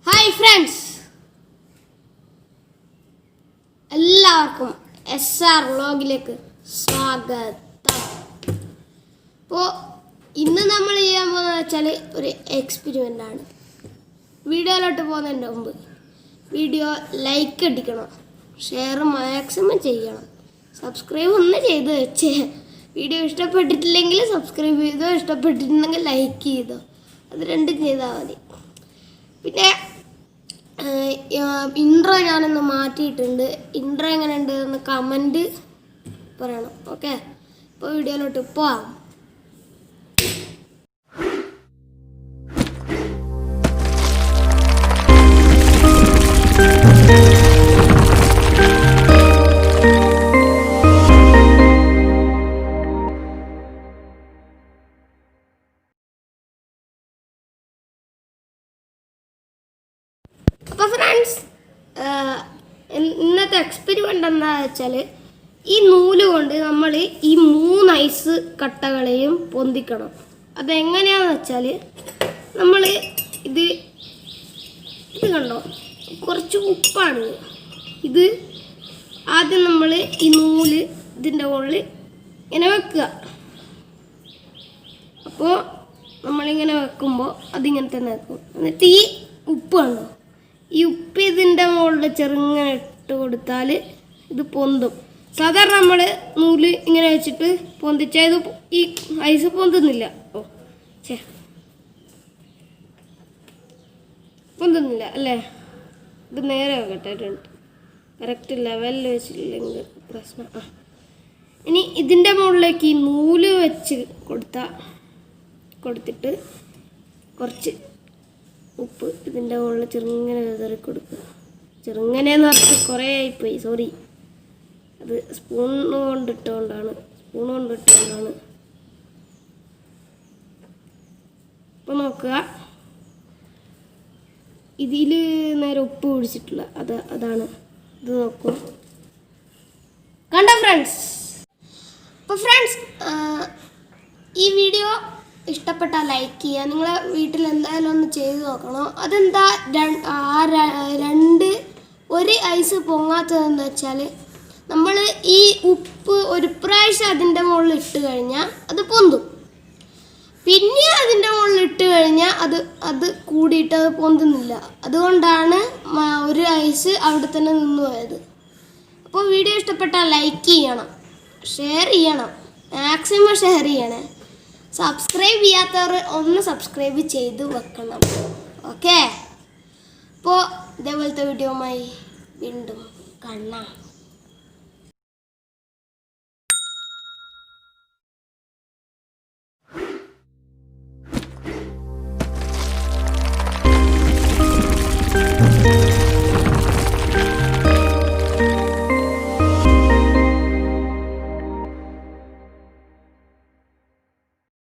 Hi friends, എല്ലാവർക്കും SR വ്ളോഗിലേക്ക് സ്വാഗതം. അപ്പോൾ ഇന്ന് നമ്മൾ ചെയ്യാൻ പോകുന്നത് വെച്ചാൽ ഒരു എക്സ്പെരിമെൻ്റ് ആണ്. വീഡിയോയിലോട്ട് പോകുന്നതിൻ്റെ മുമ്പ് വീഡിയോ ലൈക്ക് അടിക്കണം, ഷെയർ മാക്സിമം ചെയ്യണം, സബ്സ്ക്രൈബ് ഒന്ന് ചെയ്ത് വെച്ചേ. വീഡിയോ ഇഷ്ടപ്പെട്ടിട്ടില്ലെങ്കിൽ സബ്സ്ക്രൈബ് ചെയ്തോ, ഇഷ്ടപ്പെട്ടിട്ടുണ്ടെങ്കിൽ ലൈക്ക് ചെയ്തോ, അത് രണ്ടും ചെയ്താൽ മതി. പിന്നെ ഇൻട്രോ ഞാനൊന്ന് മാറ്റിയിട്ടുണ്ട്. ഇൻട്രോ എങ്ങനെയുണ്ട് എന്ന് കമൻറ്റ് പറയണം. ഓക്കെ, ഇപ്പോൾ വീഡിയോയിലോട്ട് പോവാം. അപ്പോൾ ഫ്രണ്ട്സ്, ഇന്നത്തെ എക്സ്പെരിമെൻ്റ് എന്താണെന്ന് വെച്ചാൽ, ഈ നൂല് കൊണ്ട് നമ്മൾ ഈ 3 ഐസ് കട്ടകളെയും പൊന്തിക്കണം. അതെങ്ങനെയാണെന്ന് വെച്ചാൽ, നമ്മൾ ഇത് കണ്ടോ, കുറച്ച് ഉപ്പാണ് ഇത്. ആദ്യം നമ്മൾ ഈ നൂല് ഇതിൻ്റെ മുകളിൽ ഇങ്ങനെ വെക്കുക. അപ്പോൾ നമ്മളിങ്ങനെ വെക്കുമ്പോൾ അതിങ്ങനെ തന്നെ വെക്കും. എന്നിട്ട് ഈ ഉപ്പ് കണ്ടോ, ഈ ഉപ്പ് ഇതിൻ്റെ മുകളിൽ ചെറുങ്ങനെ ഇട്ട് കൊടുത്താൽ ഇത് പൊന്തും. സാധാരണ നമ്മൾ നൂല് ഇങ്ങനെ വെച്ചിട്ട് പൊന്തിച്ചാൽ ഇത് ഈ ഐസ് പൊന്തുന്നില്ല. പൊന്തുന്നില്ല അല്ലേ? ഇത് നേരെ വെക്കട്ടെ, കറക്റ്റ് ലെവലിൽ വെച്ചില്ലെങ്കിൽ പ്രശ്നം. ഇനി ഇതിൻ്റെ മുകളിലേക്ക് ഈ നൂല് വെച്ച് കൊടുത്തിട്ട് കുറച്ച് ഉപ്പ് ഇതിൻ്റെ മുകളിൽ ചെറുങ്ങനെ വിതറി കൊടുക്കുക. ചെറുങ്ങനെയെന്ന് പറഞ്ഞിട്ട് കുറേ ആയിപ്പോയി, സോറി. അത് സ്പൂൺ കൊണ്ടിട്ടുകൊണ്ടാണ്. അപ്പോൾ നോക്കുക, ഇതിൽ നേരെ ഉപ്പ് പിടിച്ചിട്ടില്ല, അതാണ് ഇത്. നോക്കൂ, കണ്ടോ ഫ്രണ്ട്സ്? അപ്പോൾ ഫ്രണ്ട്സ്, ഈ വീഡിയോ ഇഷ്ടപ്പെട്ടാൽ ലൈക്ക് ചെയ്യുക. നിങ്ങളെ വീട്ടിൽ എന്തായാലും ഒന്ന് ചെയ്ത് നോക്കണം. അതെന്താ ഒരു ഐസ് പൊങ്ങാത്തതെന്ന് വെച്ചാൽ, നമ്മൾ ഈ ഉപ്പ് ഒരു പ്രാവശ്യം അതിൻ്റെ മുകളിൽ ഇട്ട് കഴിഞ്ഞാൽ അത് പൊന്തും. പിന്നെ അതിൻ്റെ മുകളിൽ ഇട്ട് കഴിഞ്ഞാൽ അത് കൂടിയിട്ട് അത് പൊന്തുന്നില്ല. അതുകൊണ്ടാണ് ഒരു ഐസ് അവിടെ തന്നെ നിന്ന് പോയത്. അപ്പോൾ വീഡിയോ ഇഷ്ടപ്പെട്ടാൽ ലൈക്ക് ചെയ്യണം, ഷെയർ ചെയ്യണം, മാക്സിമം ഷെയർ ചെയ്യണേ. സബ്സ്ക്രൈബ് ചെയ്യാത്തവർ ഒന്ന് സബ്സ്ക്രൈബ് ചെയ്ത് വെക്കണം. ഓക്കെ, അപ്പോൾ ഇതേപോലത്തെ വീഡിയോയുമായി വീണ്ടും കാണാം.